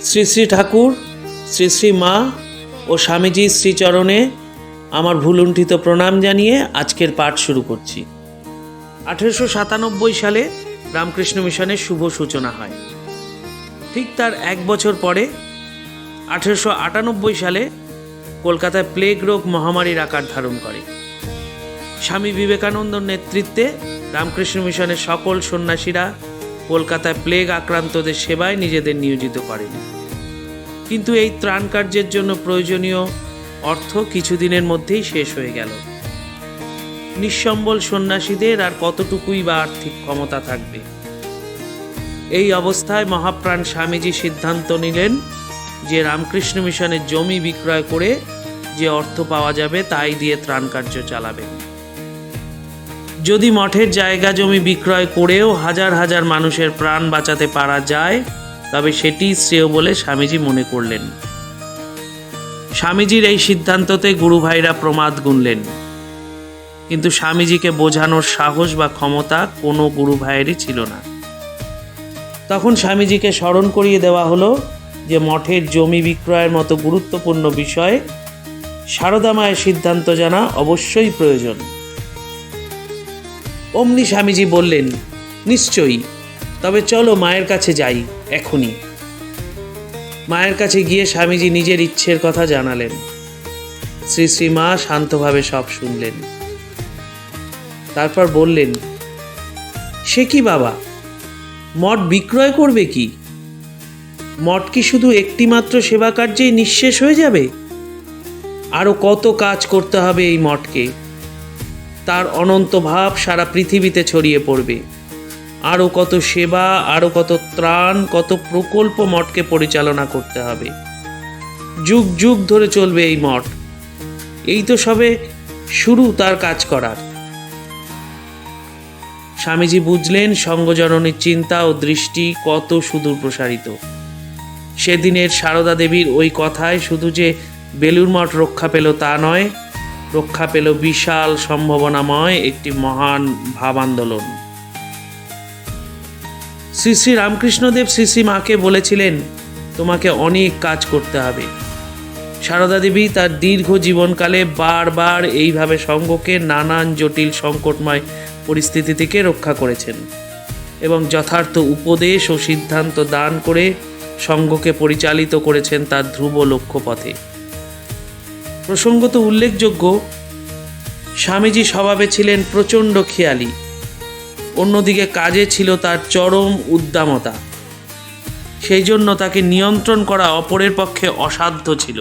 শ্রী শ্রী ঠাকুর, শ্রী শ্রী মা ও স্বামীজির শ্রীচরণে আমার ভুলুণ্ঠিত প্রণাম জানিয়ে আজকের পাঠ শুরু করছি। 1897 সালে রামকৃষ্ণ মিশনের শুভ সূচনা হয়। ঠিক তার এক বছর পরে 1898 সালে কলকাতায় প্লেগ রোগ মহামারীর আকার ধারণ করে। স্বামী বিবেকানন্দর নেতৃত্বে রামকৃষ্ণ মিশনের সকল সন্ন্যাসীরা কলকাতায় প্লেগ আক্রান্তদের সেবায় নিজেদের নিয়োজিত করেন। কিন্তু এই ত্রাণ কার্যের জন্য প্রয়োজনীয় অর্থ কিছুদিনের মধ্যেই শেষ হয়ে গেল। নিঃসম্বল সন্ন্যাসীদের আর কতটুকুই বা আর্থিক ক্ষমতা থাকবে। এই অবস্থায় মহাপ্রাণ স্বামীজি সিদ্ধান্ত নিলেন যে রামকৃষ্ণ মিশনের জমি বিক্রয় করে যে অর্থ পাওয়া যাবে তাই দিয়ে ত্রাণ কার্য চালাবেন। যদি মঠের জায়গা জমি বিক্রয় করেও হাজার হাজার মানুষের প্রাণ বাঁচাতে পারা যায় তবে সেটি শ্রেয় বলে স্বামীজি মনে করলেন। স্বামীজির এই সিদ্ধান্ততে গুরু ভাইরা প্রমাদ গুনলেন, কিন্তু স্বামীজিকে বোঝানোর সাহস বা ক্ষমতা কোনো গুরু ভাইয়েরই ছিল না। তখন স্বামীজিকে স্মরণ করিয়ে দেওয়া হলো যে মঠের জমি বিক্রয়ের মতো গুরুত্বপূর্ণ বিষয়ে সারদা মায়ের সিদ্ধান্ত জানা অবশ্যই প্রয়োজন। অমনি স্বামীজি বললেন, নিশ্চয়ই, তবে চলো মায়ের কাছে যাই এখনই। মায়ের কাছে গিয়ে স্বামীজি নিজের ইচ্ছের কথা জানালেন। শ্রী শ্রী মা শান্তভাবে সব শুনলেন। তারপর বললেন, সে কি বাবা, মঠ বিক্রয় করবে কি? মঠ কি শুধু একটিমাত্র সেবা কার্যেই নিঃশেষ হয়ে যাবে? আরও কত কাজ করতে হবে এই মঠকে। তার অনন্ত ভাব সারা পৃথিবীতে ছড়িয়ে পড়বে। আরও কত সেবা, আরও কত ত্রাণ, কত প্রকল্প মঠকে পরিচালনা করতে হবে। যুগ যুগ ধরে চলবে এই মঠ। এই তো সবে শুরু তার কাজ করার। স্বামীজি বুঝলেন সঙ্গজননীর চিন্তা ও দৃষ্টি কত সুদূর প্রসারিত। সেদিনের সারদা দেবীর ওই কথায় শুধু যে বেলুড় মঠ রক্ষা পেল তা নয়, রক্ষা পেল বিশাল সম্ভাবনাময় একটি মহান ভাব আন্দোলন। শ্রী শ্রী রামকৃষ্ণদেব শ্রী শ্রী মাকে বলেছিলেন, তোমাকে অনেক কাজ করতে হবে। সারদা দেবী তার দীর্ঘ জীবনকালে বারবার এইভাবে সঙ্ঘকে নানান জটিল সংকটময় পরিস্থিতি থেকে রক্ষা করেছেন এবং যথার্থ উপদেশ ও সিদ্ধান্ত দান করে সঙ্ঘকে পরিচালিত করেছেন তার ধ্রুব লক্ষ্যপথে। প্রসঙ্গত উল্লেখযোগ্য, স্বামীজি স্বভাবে ছিলেন প্রচণ্ড খেয়ালি, অন্যদিকে কাজে ছিল তার চরম উদ্দামতা। সেই জন্য তাকে নিয়ন্ত্রণ করা অপরের পক্ষে অসাধ্য ছিল।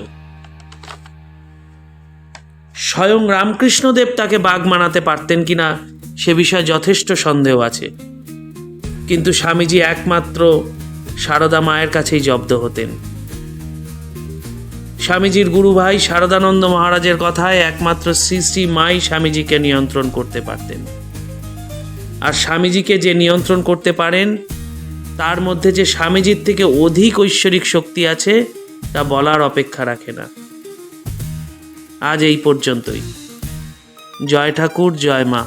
স্বয়ং রামকৃষ্ণদেব তাকে বাগ মানাতে পারতেন কিনা সে বিষয়ে যথেষ্ট সন্দেহ আছে, কিন্তু স্বামীজি একমাত্র সারদা মায়ের কাছেই জব্দ হতেন। স্বামীজির গুরু ভাই শারদানন্দ মহারাজের কথায় একমাত্র শ্রী শ্রী মাই স্বামীজিকে নিয়ন্ত্রণ করতে পারতেন। আর স্বামীজিকে যে নিয়ন্ত্রণ করতে পারেন তার মধ্যে যে স্বামীজির থেকে অধিক ঐশ্বরিক শক্তি আছে তা বলার অপেক্ষা রাখে না। আজ এই পর্যন্তই। জয় ঠাকুর, জয় মা।